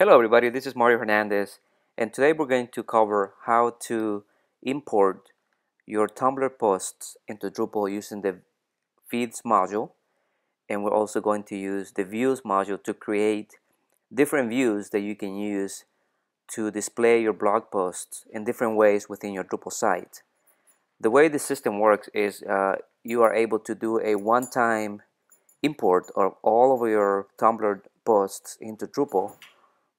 Hello everybody, this is Mario Hernandez, and today we're going to cover how to import your Tumblr posts into Drupal using the feeds module, and we're also going to use the views module to create different views that you can use to display your blog posts in different ways within your Drupal site. The way the system works is you are able to do a one-time import of all of your Tumblr posts into Drupal,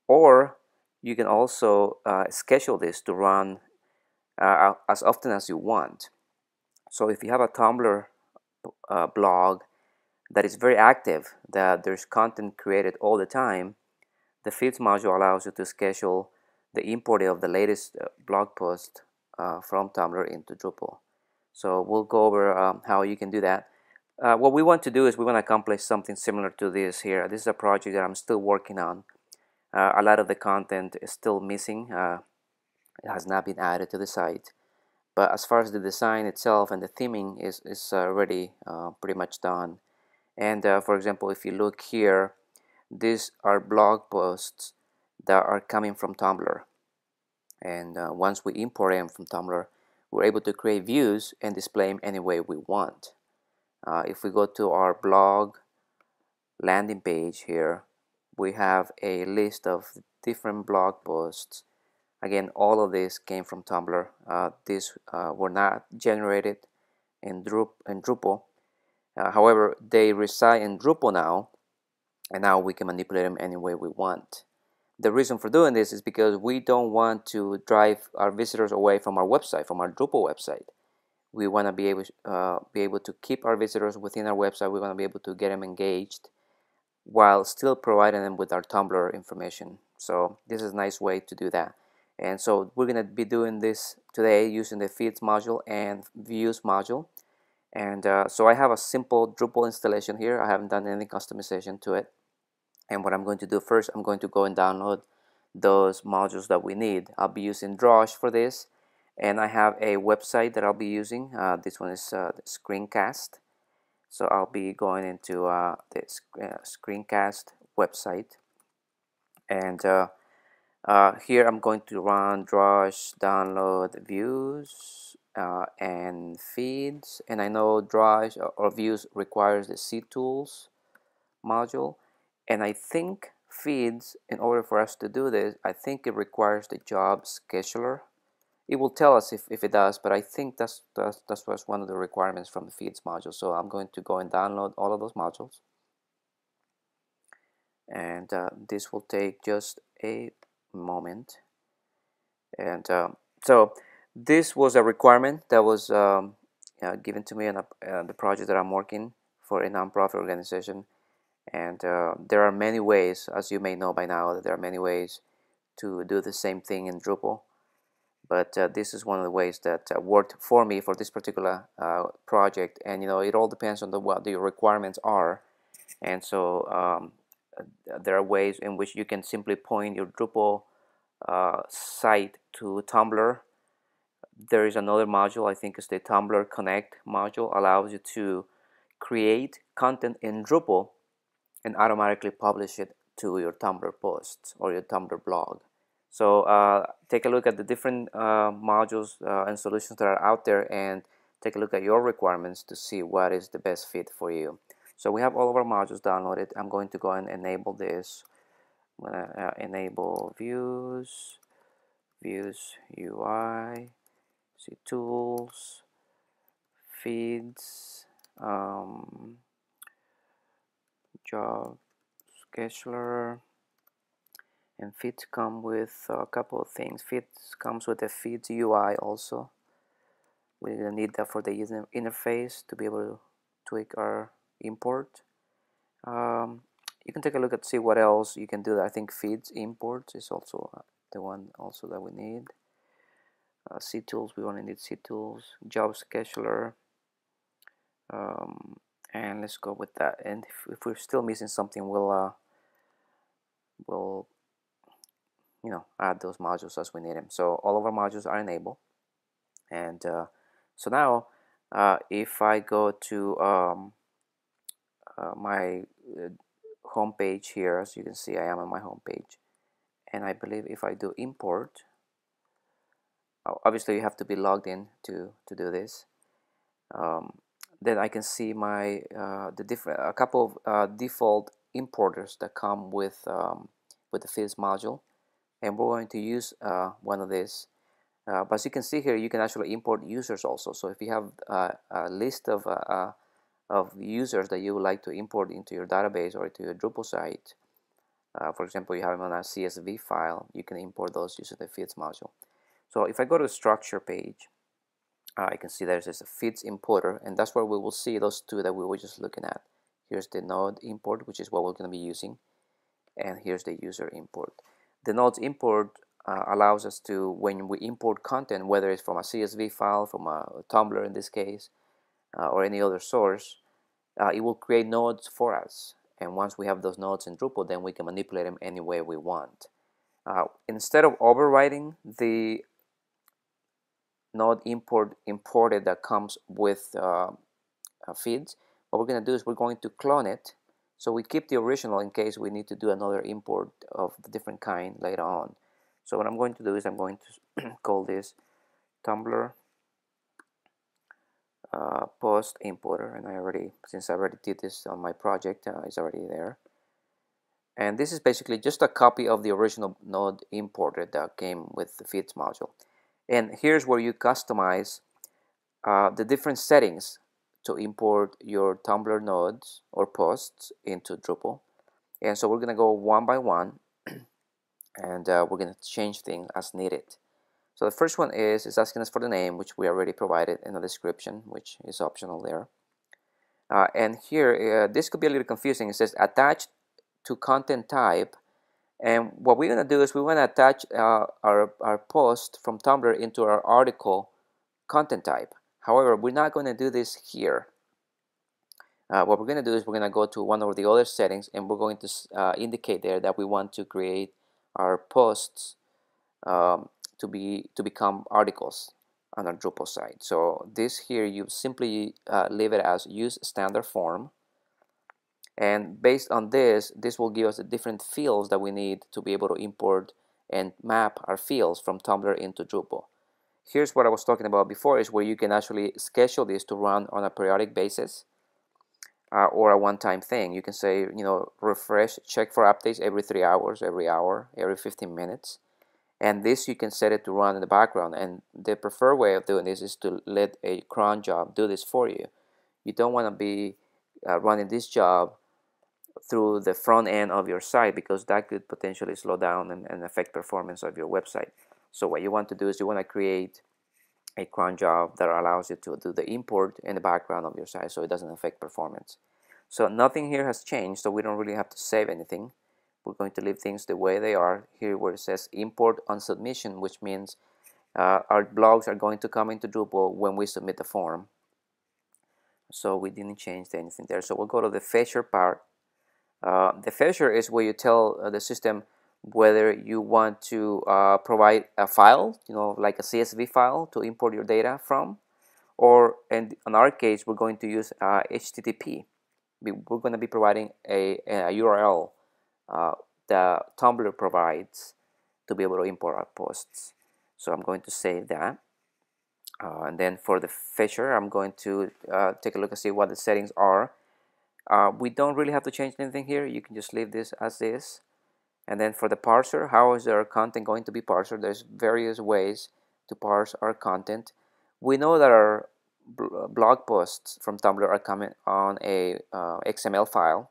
or you can also schedule this to run as often as you want. So if you have a Tumblr blog that is very active, that there's content created all the time, the feeds module allows you to schedule the import of the latest blog post from Tumblr into Drupal. So we'll go over how you can do that. What we want to do is we want to accomplish something similar to this here. This is a project that I'm still working on. A lot of the content is still missing. It has not been added to the site. But as far as the design itself and the theming is already pretty much done. And for example, if you look here, these are blog posts that are coming from Tumblr. And once we import them from Tumblr, we're able to create views and display them any way we want. If we go to our blog landing page here, we have a list of different blog posts. Again, all of this came from Tumblr. These were not generated in Drupal. However, they reside in Drupal now, and now we can manipulate them any way we want. The reason for doing this is because we don't want to drive our visitors away from our website, from our Drupal website. We want to be able to keep our visitors within our website. We want to be able to get them engaged while still providing them with our Tumblr information. So this is a nice way to do that. And so we're going to be doing this today using the feeds module and views module. And so I have a simple Drupal installation here. I haven't done any customization to it. And what I'm going to do first, I'm going to go and download those modules that we need. I'll be using Drush for this. And I have a website that I'll be using. This one is the Screencast. So I'll be going into this Screencast website, and here I'm going to run Drush download views and feeds. And I know Drush or views requires the ctools module, and I think feeds, in order for us to do this, I think it requires the job scheduler. It will tell us if it does, but I think that's one of the requirements from the feeds module. So I'm going to go and download all of those modules, and this will take just a moment. And so this was a requirement that was given to me in the project that I'm working for, a nonprofit organization. And there are many ways, as you may know by now, that there are many ways to do the same thing in Drupal. But this is one of the ways that worked for me for this particular project. And it all depends on what the requirements are. And so there are ways in which you can simply point your Drupal site to Tumblr. There is another module, I think it's the Tumblr Connect module, allows you to create content in Drupal and automatically publish it to your Tumblr posts or your Tumblr blog. So take a look at the different modules and solutions that are out there, and take a look at your requirements to see what is the best fit for you. So we have all of our modules downloaded. I'm going to go and enable this. I'm going to enable views UI, ctools, feeds, job scheduler. And feeds come with a couple of things. Feeds comes with a feeds UI also. We're going to need that for the user interface to be able to tweak our import. You can take a look at see what else you can do. I think feeds import is also the one also that we need. ctools, we only need ctools. Job scheduler. And let's go with that. And if we're still missing something, we'll add those modules as we need them. So all of our modules are enabled. And so now if I go to my home page here, as you can see, I am on my home page, and I believe if I do import, obviously you have to be logged in to do this. Then I can see my a couple of default importers that come with the Feeds module, and we're going to use one of these. But as you can see here, you can actually import users also. So if you have a list of users that you would like to import into your database or to your Drupal site, for example, you have them on a CSV file, you can import those using the Feeds module. So if I go to the structure page, I can see there's a feeds importer, and that's where we will see those two that we were just looking at. Here's the node import, which is what we're going to be using, and here's the user import. The nodes import allows us to, when we import content, whether it's from a CSV file, from a Tumblr in this case, or any other source, it will create nodes for us. And once we have those nodes in Drupal, then we can manipulate them any way we want. Instead of overriding the node imported that comes with feeds, what we're going to do is we're going to clone it, so we keep the original in case we need to do another import of a different kind later on. So what I'm going to do is I'm going to call this Tumblr post importer, and since I already did this on my project, it's already there. And this is basically just a copy of the original node imported that came with the feeds module. And here's where you customize the different settings to import your Tumblr nodes or posts into Drupal. And so we're going to go one by one, and we're going to change things as needed. So the first one is asking us for the name, which we already provided in the description, which is optional there. And here, this could be a little confusing. It says attached to content type. And what we're going to do is we want to attach our post from Tumblr into our article content type. However, we're not going to do this here. What we're going to do is we're going to go to one of the other settings, and we're going to indicate there that we want to create our posts to become articles on our Drupal site. So this here, you simply leave it as use standard form. And based on this will give us the different fields that we need to be able to import and map our fields from Tumblr into Drupal. Here's what I was talking about before, is where you can actually schedule this to run on a periodic basis or a one-time thing. You can say, you know, refresh, check for updates every 3 hours, every hour, every 15 minutes. And this you can set it to run in the background. And the preferred way of doing this is to let a cron job do this for you. You don't want to be running this job through the front end of your site, because that could potentially slow down and affect performance of your website. So what you want to do is you want to create a cron job that allows you to do the import in the background of your site, so it doesn't affect performance. So nothing here has changed, so we don't really have to save anything. We're going to leave things the way they are. Here where it says import on submission, which means our blogs are going to come into Drupal when we submit the form. So we didn't change anything there. So we'll go to the fetcher part. The fetcher is where you tell the system whether you want to provide a file, you know, like a CSV file to import your data from, or in our case, we're going to use HTTP. We're going to be providing a URL that Tumblr provides to be able to import our posts. So I'm going to save that. And then for the fetcher, I'm going to take a look and see what the settings are. We don't really have to change anything here. You can just leave this as is. And then for the parser, how is our content going to be parsed? There's various ways to parse our content. We know that our blog posts from Tumblr are coming on a XML file.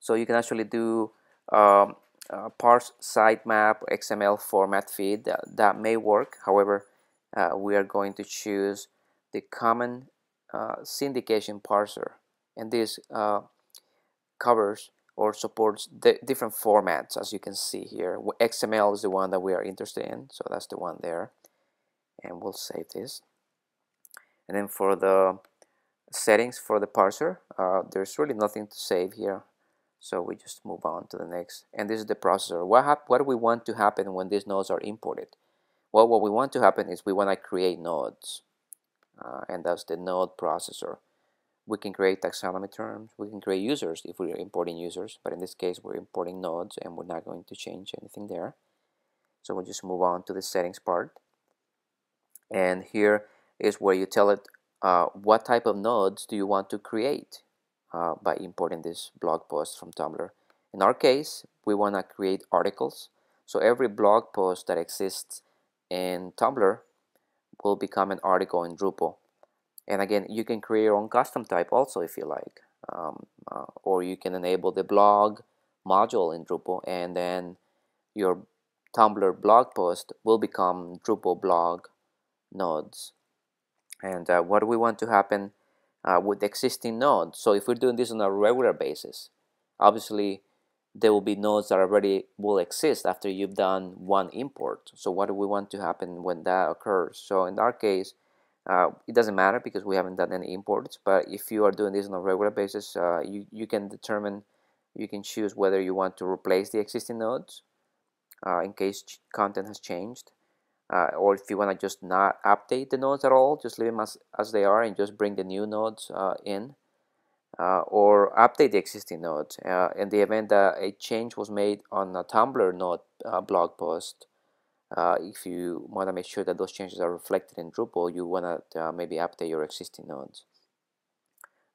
So you can actually do parse sitemap XML format feed. That may work. However, we are going to choose the common syndication parser. And this covers or supports the different formats, as you can see here. XML is the one that we are interested in, so that's the one there. And we'll save this. And then for the settings for the parser, there's really nothing to save here. So we just move on to the next. And this is the processor. What do we want to happen when these nodes are imported? Well, what we want to happen is we want to create nodes. And that's the node processor. We can create taxonomy terms. We can create users if we're importing users, but in this case we're importing nodes and we're not going to change anything there. So we'll just move on to the settings part. And here is where you tell it what type of nodes do you want to create by importing this blog post from Tumblr. In our case, we want to create articles. So every blog post that exists in Tumblr will become an article in Drupal. And again, you can create your own custom type also if you like. Or you can enable the blog module in Drupal, and then your Tumblr blog post will become Drupal blog nodes. And what do we want to happen with existing nodes? So if we're doing this on a regular basis, obviously there will be nodes that already will exist after you've done one import. So what do we want to happen when that occurs? So in our case, it doesn't matter because we haven't done any imports, but if you are doing this on a regular basis, you can determine, you can choose whether you want to replace the existing nodes in case content has changed, or if you want to just not update the nodes at all, just leave them as they are and just bring the new nodes in, or update the existing nodes. In the event that a change was made on a Tumblr node blog post, if you want to make sure that those changes are reflected in Drupal, you want to maybe update your existing nodes.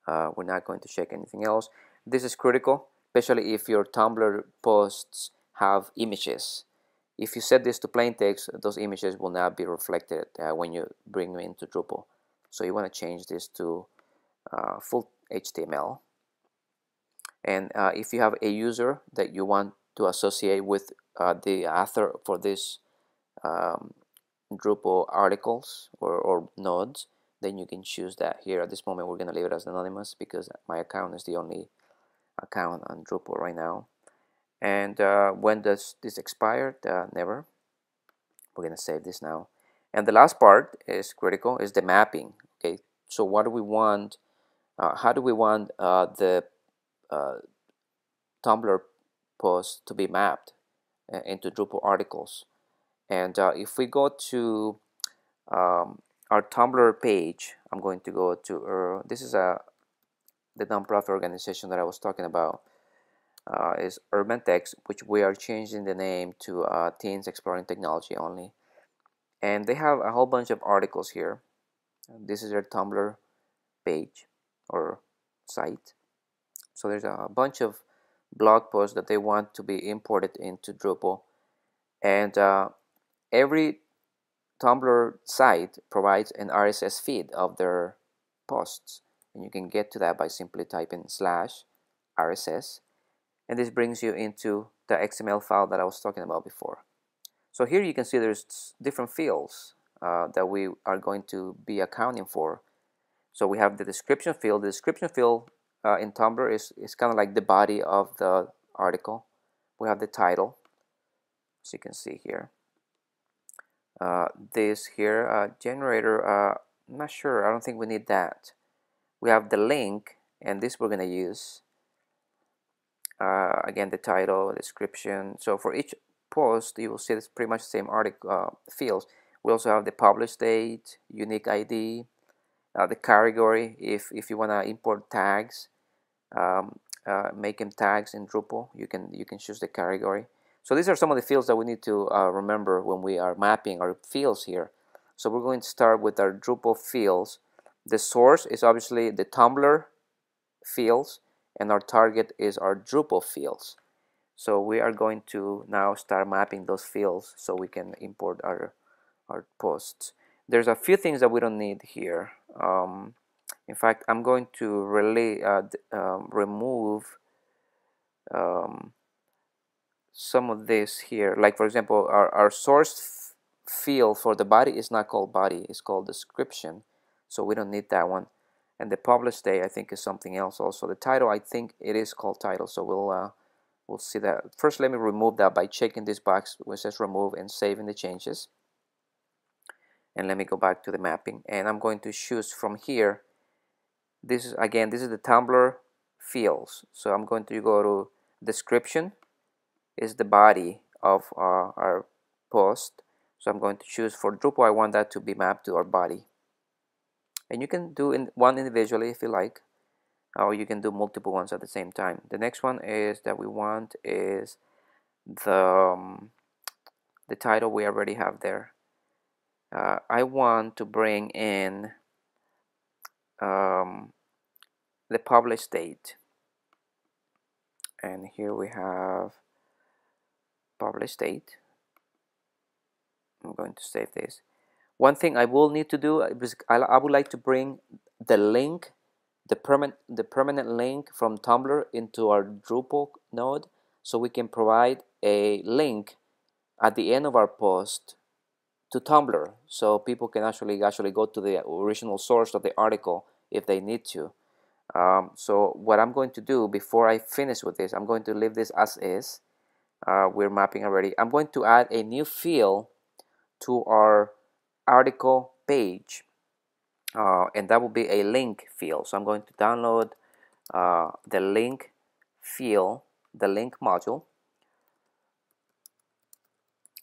We're not going to check anything else. This is critical, especially if your Tumblr posts have images. If you set this to plain text, those images will not be reflected when you bring them into Drupal. So you want to change this to full HTML. And if you have a user that you want to associate with the author for this Drupal articles or nodes, then you can choose that. Here at this moment we're going to leave it as anonymous because my account is the only account on Drupal right now. And when does this expire? Never. We're going to save this now. And the last part is critical, is the mapping. Okay, so what do we want? How do we want the Tumblr post to be mapped into Drupal articles? And if we go to our Tumblr page, I'm going to go to this is the nonprofit organization that I was talking about. Is Urban Text, which we are changing the name to Teens Exploring Technology only. And they have a whole bunch of articles here. This is their Tumblr page or site. So there's a bunch of blog posts that they want to be imported into Drupal. And every Tumblr site provides an RSS feed of their posts. And you can get to that by simply typing /RSS. And this brings you into the XML file that I was talking about before. So here you can see there's different fields that we are going to be accounting for. So we have the description field. The description field in Tumblr is kind of like the body of the article. We have the title, as you can see here. This here, generator, I'm not sure, I don't think we need that. We have the link, and this we're going to use. Again, the title, description. So for each post, you will see it's pretty much the same article fields. We also have the publish date, unique ID, the category. If you want to import tags, make them tags in Drupal, you can choose the category. So these are some of the fields that we need to remember when we are mapping our fields here. So we're going to start with our Drupal fields. The source is obviously the Tumblr fields, and our target is our Drupal fields. So we are going to now start mapping those fields so we can import our posts. There's a few things that we don't need here. In fact, I'm going to really remove some of this here. Like for example, our source field for the body is not called body, it's called description. So we don't need that one. And the publish date I think is something else also. The title, I think it is called title, so we'll see that. First, let me remove that by checking this box which says remove and saving the changes. And let me go back to the mapping, and I'm going to choose from here. This is the Tumblr fields. So I'm going to go to description is the body of our post. So I'm going to choose for Drupal, I want that to be mapped to our body. And you can do one individually if you like. or you can do multiple ones at the same time. The next one is that we want is the title we already have there. I want to bring in the publish date, and here we have publish date. I'm going to save this. One thing I will need to do is I would like to bring the link, the permanent link from Tumblr into our Drupal node, so we can provide a link at the end of our post to Tumblr, so people can actually go to the original source of the article if they need to. So what I'm going to do before I finish with this, I'm going to leave this as is. We're mapping already. I'm going to add a new field to our article page, and that will be a link field. So I'm going to download the link field, the link module,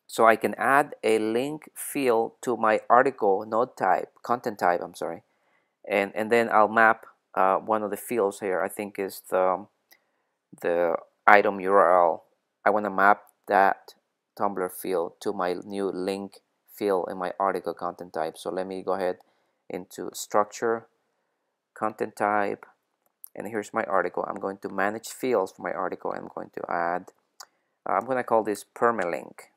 so I can add a link field to my article node type, content type, I'm sorry, and then I'll map one of the fields here. I think is the item URL. I want to map that Tumblr field to my new link field in my article content type. So let me go ahead into structure, content type, and here's my article. I'm going to manage fields for my article. I'm going to add, I'm going to call this permalink.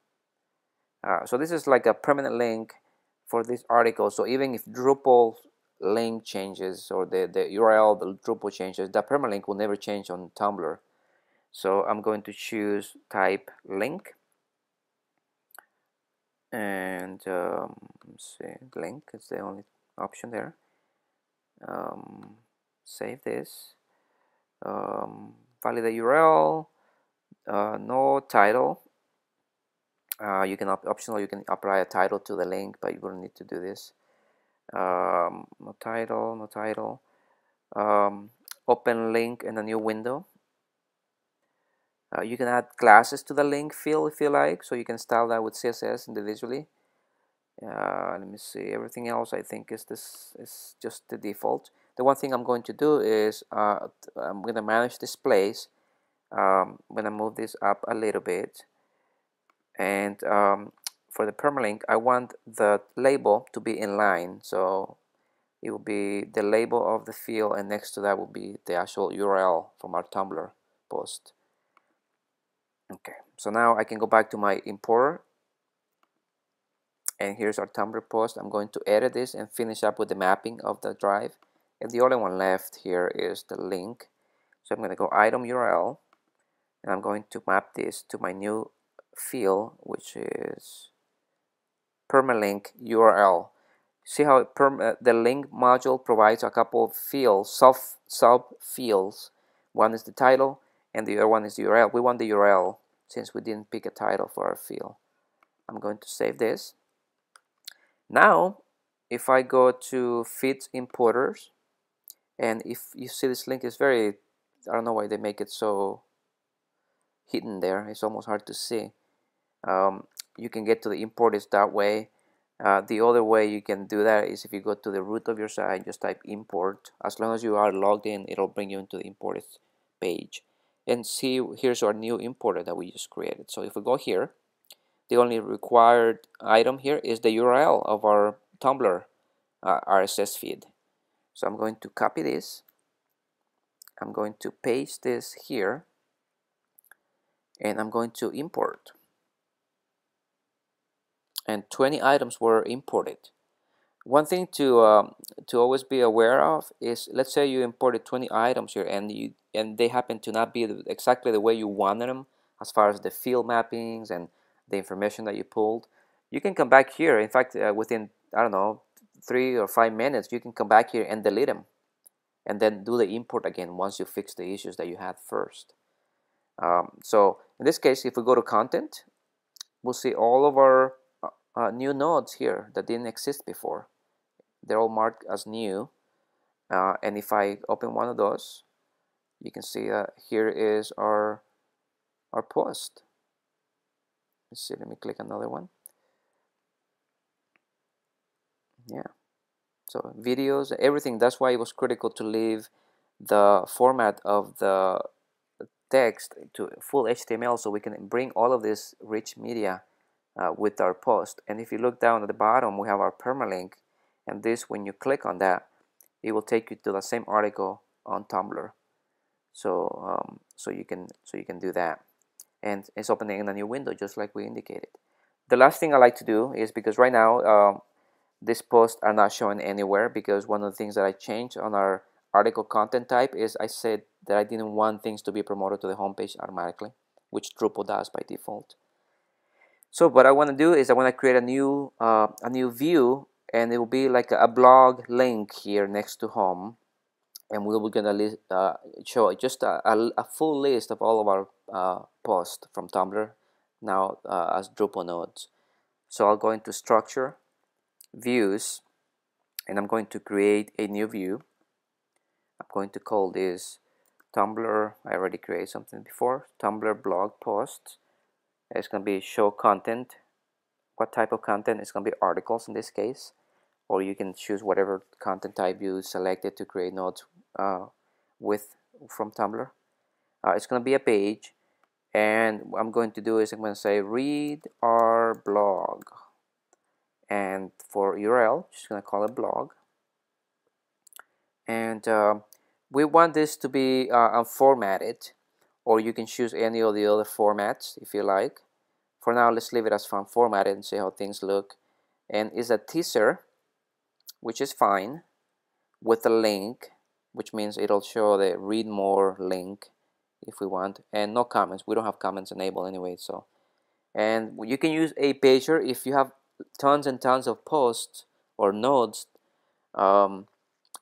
So this is like a permanent link for this article. So even if Drupal link changes, or the URL, the Drupal changes, that permalink will never change on Tumblr. So I'm going to choose type link, and let's see, link is the only option there. Save this, validate URL, no title. You can optional, you can apply a title to the link, but you don't need to do this. No title, no title. Open link in a new window. You can add classes to the link field if you like, so you can style that with CSS individually. Let me see, everything else I think is just the default. The one thing I'm going to do is I'm going to manage displays. I'm going to move this up a little bit, and for the permalink I want the label to be in line, so it will be the label of the field, and next to that will be the actual URL from our Tumblr post. Okay, so now I can go back to my importer, and here's our Tumblr post. I'm going to edit this and finish up with the mapping of the drive, and the only one left here is the link. So I'm going to go item URL, and I'm going to map this to my new field, which is permalink URL. See how the link module provides a couple of fields, sub fields. One is the title and the other one is the URL. We want the URL since we didn't pick a title for our field. I'm going to save this. Now if I go to feeds importers, and if you see this link is very, I don't know why they make it so hidden there, it's almost hard to see. You can get to the importers that way. The other way you can do that is if you go to the root of your site, just type import. As long as you are logged in, it'll bring you into the importers page. And see, here's our new importer that we just created. So if we go here, the only required item here is the URL of our Tumblr RSS feed. So I'm going to copy this. I'm going to paste this here, and I'm going to import. And 20 items were imported. One thing to always be aware of is, let's say you imported 20 items here, and they happen to not be exactly the way you wanted them as far as the field mappings and the information that you pulled. You can come back here. In fact, within, I don't know, 3 or 5 minutes, you can come back here and delete them, and then do the import again once you fix the issues that you had first. So in this case, if we go to content, we'll see all of our new nodes here that didn't exist before. They're all marked as new, and if I open one of those, you can see here is our post. Let's see, let me click another one. Yeah, so videos, everything. That's why it was critical to leave the format of the text to full HTML so we can bring all of this rich media with our post. And if you look down at the bottom, we have our permalink, and this, when you click on that, it will take you to the same article on Tumblr. So you can do that, and it's opening in a new window just like we indicated. The last thing I like to do is, because right now these posts are not showing anywhere, because one of the things that I changed on our article content type is I said that I didn't want things to be promoted to the homepage automatically, which Drupal does by default. So what I want to do is I want to create a new view, and it will be like a blog link here next to home, and we're gonna show just a full list of all of our posts from Tumblr now as Drupal nodes. So I'll go into structure, views, and I'm going to create a new view. I'm going to call this Tumblr. I already created something before. Tumblr Blog Posts. It's going to be show content. What type of content? It's going to be articles in this case, or you can choose whatever content type you selected to create nodes from Tumblr. It's going to be a page, and what I'm going to do is I'm going to say read our blog, and for URL, just going to call it blog. And we want this to be unformatted, or you can choose any of the other formats if you like. For now, let's leave it as unformatted and see how things look. And it's a teaser, which is fine, with a link, which means it'll show the read more link if we want, and no comments. We don't have comments enabled anyway. So, and you can use a pager if you have tons and tons of posts or nodes.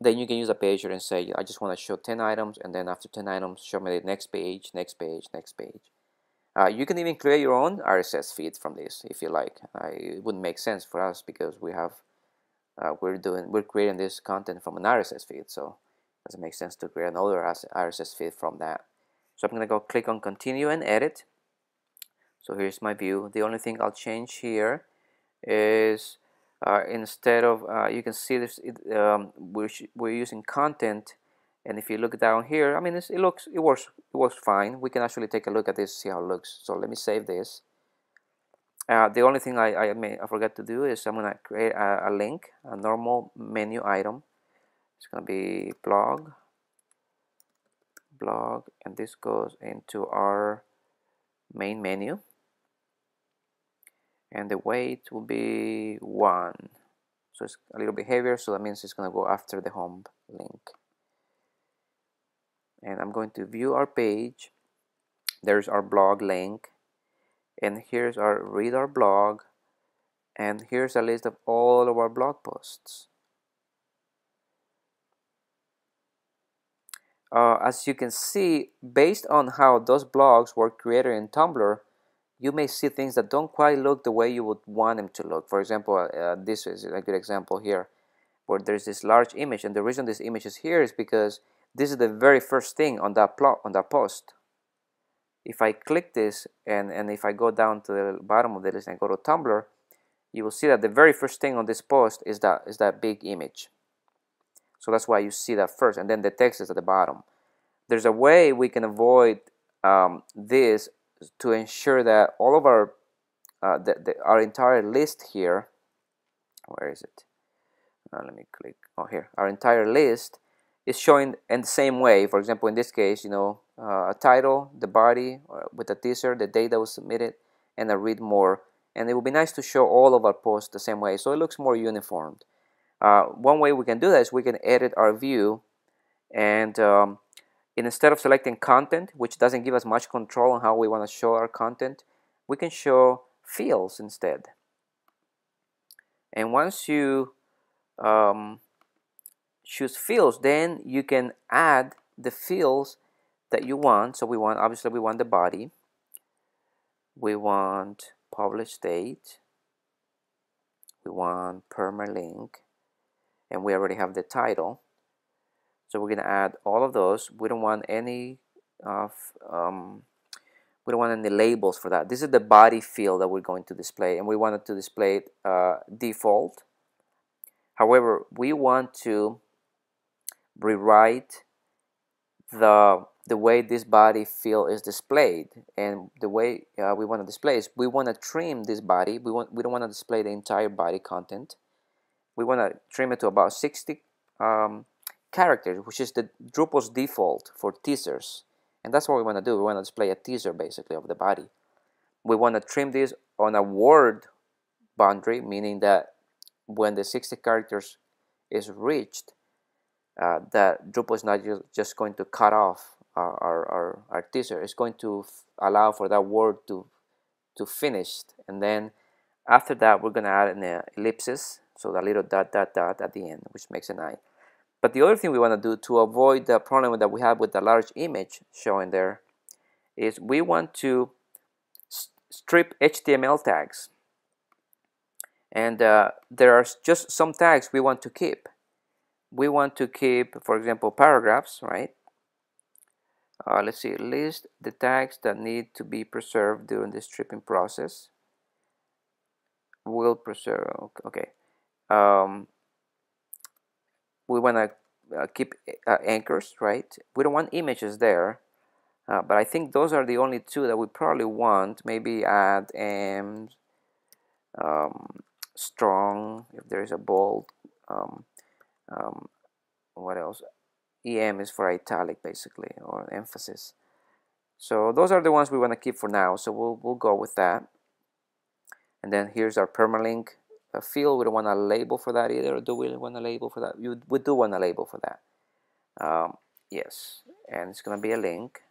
Then you can use a pager and say, I just want to show 10 items, and then after 10 items, show me the next page, next page, next page. You can even create your own RSS feed from this if you like. It wouldn't make sense for us because we have we're creating this content from an RSS feed, so it doesn't make sense to create another RSS feed from that. So I'm going to go click on continue and edit. So here's my view. The only thing I'll change here is instead of you can see this we're using content, and if you look down here, I mean it works fine. We can actually take a look at this, see how it looks. So let me save this. The only thing I forgot to do is I'm gonna create a link, a normal menu item. It's gonna be blog, and this goes into our main menu, and the weight will be 1. So it's a little bit heavier, so that means it's going to go after the home link. And I'm going to view our page. There's our blog link, and here's our read our blog, and here's a list of all of our blog posts. As you can see, based on how those blogs were created in Tumblr, you may see things that don't quite look the way you would want them to look. For example, this is a good example here, where there's this large image, and the reason this image is here is because this is the very first thing on that post. If I click this and if I go down to the bottom of the list and go to Tumblr, you will see that the very first thing on this post is that big image. So that's why you see that first, and then the text is at the bottom. There's a way we can avoid this to ensure that all of our our entire list here, where is it? Let me click. Oh, here. Our entire list is showing in the same way. For example, in this case, a title, the body with a teaser, the date that was submitted, and a read more. And it would be nice to show all of our posts the same way, so it looks more uniformed. One way we can do that is we can edit our view, and instead of selecting content, which doesn't give us much control on how we want to show our content, we can show fields instead. And once you choose fields, then you can add the fields that you want. So obviously we want the body, we want published date, we want permalink, and we already have the title. So we're going to add all of those. We don't want any labels for that. This is the body field that we're going to display, and we want it to display default. However, we want to rewrite the way this body field is displayed. And the way we want to display is we want to trim this body. We don't want to display the entire body content. We want to trim it to about 60 characters, which is the Drupal's default for teasers. And that's what we want to do. We want to display a teaser basically of the body. We want to trim this on a word boundary, meaning that when the 60 characters is reached, that Drupal is not just going to cut off our teaser. It's going to allow for that word to finish, and then after that we're going to add an ellipsis, so that little dot dot dot at the end, which makes an eye. But the other thing we want to do to avoid the problem that we have with the large image showing there is we want to strip HTML tags, and there are just some tags we want to keep. We want to keep, for example, paragraphs, right? Let's see, list the tags that need to be preserved during the stripping process. Will preserve, okay. We want to keep anchors, right? We don't want images there, but I think those are the only two that we probably want. Maybe add strong, if there is a bold. What else? EM is for italic basically, or emphasis. So those are the ones we want to keep for now, so we'll go with that. And then here's our permalink field. We don't want a label for that either. Or do we want a label for that? We do want a label for that. Yes, and it's going to be a link.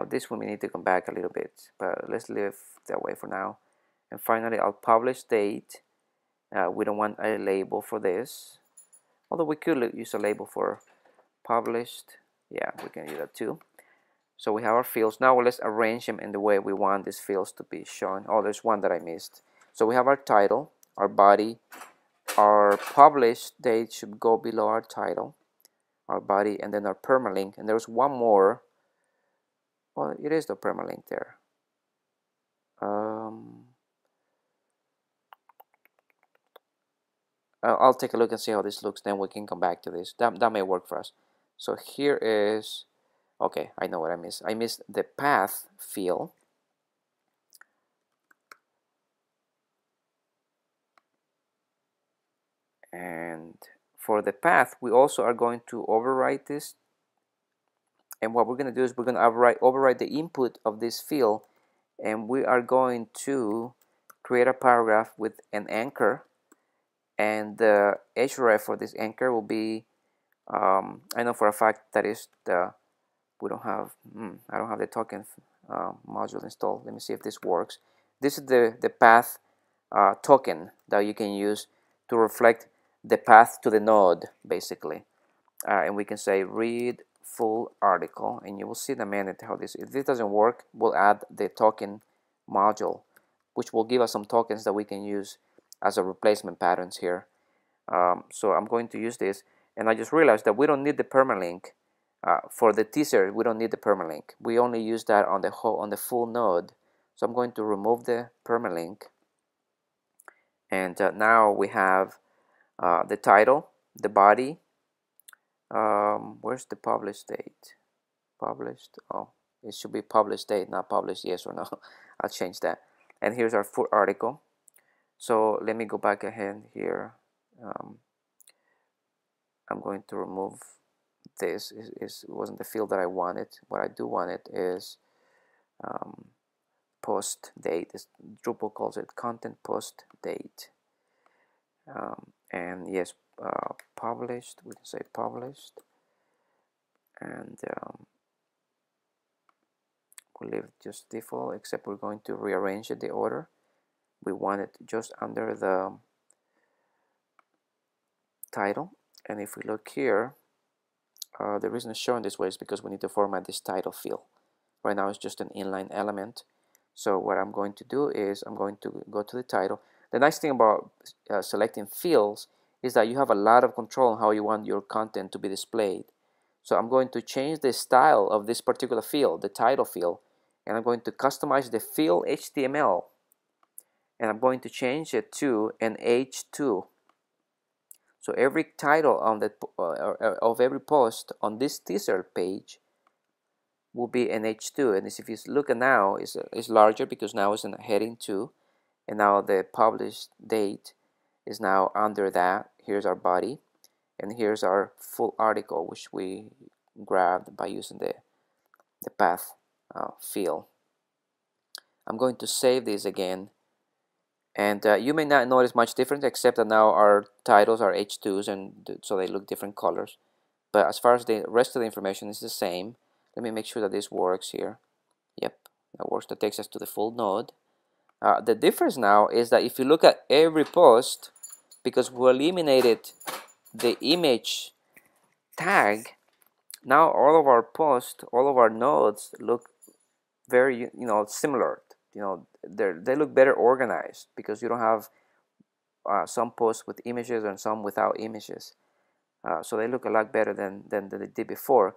This one we need to come back a little bit, but let's leave that way for now. And finally, I'll publish date. We don't want a label for this, although we could use a label for published. Yeah, we can do that too. So we have our fields. Now let's arrange them in the way we want these fields to be shown. Oh, there's one that I missed. So we have our title, our body, our published date should go below our title, our body, and then our permalink. And there's one more. Well, it is the permalink there. I'll take a look and see how this looks, then we can come back to this. That may work for us. So here is, okay, I know what I missed. I missed the path field. And for the path, we also are going to overwrite this. And what we're going to do is we're going to overwrite the input of this field, and we are going to create a paragraph with an anchor. And the href for this anchor will be, I know for a fact that is the, we don't have, I don't have the token module installed. Let me see if this works. This is the path token that you can use to reflect the path to the node, basically. And we can say read full article, and you will see in a minute how this, if this doesn't work, we'll add the token module, which will give us some tokens that we can use as a replacement patterns here. So I'm going to use this, and I just realized that we don't need the permalink for the teaser. We don't need the permalink. We only use that on the full node. So I'm going to remove the permalink, and now we have the title, the body. Where's the published date? Published. Oh, it should be published date, not published yes or no. I'll change that. And here's our full article. So let me go back ahead here. I'm going to remove this. It wasn't the field that I wanted. What I do want it is post date. Drupal calls it content post date. And yes, published. We can say published, and we'll leave it just default. Except we're going to rearrange it, the order. We want it just under the title. And if we look here, the reason it's showing this way is because we need to format this title field. Right now it's just an inline element. So what I'm going to do is I'm going to go to the title. The nice thing about selecting fields is that you have a lot of control on how you want your content to be displayed. So I'm going to change the style of this particular field, the title field, and I'm going to customize the field HTML, and I'm going to change it to an H2. So So every title on that of every post on this teaser page will be an H2, and if you look at now, it's larger because now it's in a heading 2, and now the published date is now under that. Here's our body, and here's our full article, which we grabbed by using the path field. I'm going to save this again, and you may not notice much difference, except that now our titles are H2s, and so they look different colors. But as far as the rest of the information is the same. Let me make sure that this works here. Yep, that works. That takes us to the full node. The difference now is that if you look at every post, because we eliminated the image tag, now all of our posts, all of our nodes look very, similar. They look better organized because you don't have some posts with images and some without images. So they look a lot better than they did before.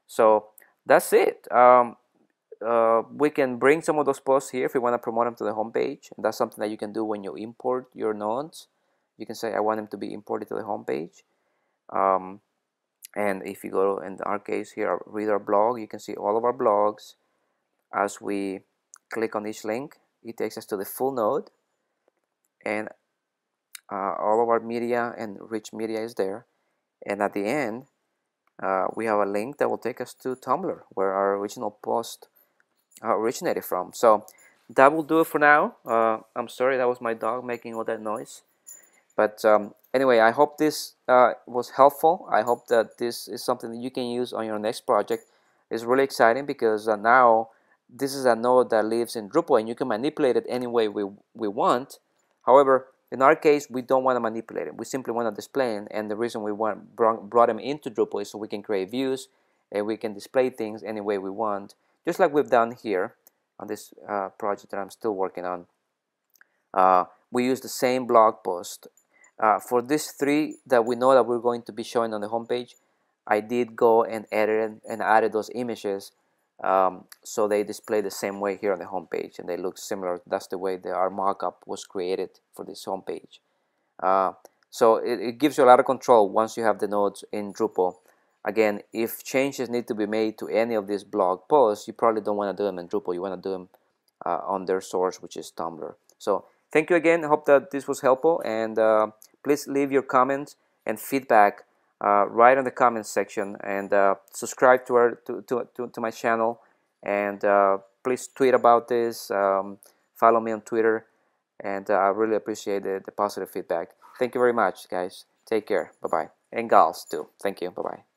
So that's it. We can bring some of those posts here if we want to promote them to the home page, and that's something that you can do when you import your nodes. You can say I want them to be imported to the home page, and if you go, in our case here, read our blog, you can see all of our blogs. As we click on each link, it takes us to the full node, and all of our media and rich media is there. And at the end, we have a link that will take us to Tumblr, where our original post originated from. So that will do it for now. I'm sorry, that was my dog making all that noise. But anyway, I hope this was helpful. I hope that this is something that you can use on your next project. It's really exciting because now this is a node that lives in Drupal, and you can manipulate it any way we want. However, in our case, we don't want to manipulate it. We simply want to display it, and the reason we brought them into Drupal is so we can create views and we can display things any way we want, just like we've done here on this project that I'm still working on. We use the same blog post. For these 3 that we know that we're going to be showing on the homepage, I did go and edit and added those images so they display the same way here on the homepage, and they look similar. That's the way our markup was created for this homepage. So it gives you a lot of control once you have the nodes in Drupal. Again, if changes need to be made to any of these blog posts, you probably don't want to do them in Drupal. You want to do them on their source, which is Tumblr. So thank you again. I hope that this was helpful, and please leave your comments and feedback right in the comments section, and subscribe to my channel, and please tweet about this. Follow me on Twitter, and I really appreciate the positive feedback. Thank you very much, guys. Take care. Bye-bye. And gals too. Thank you. Bye-bye.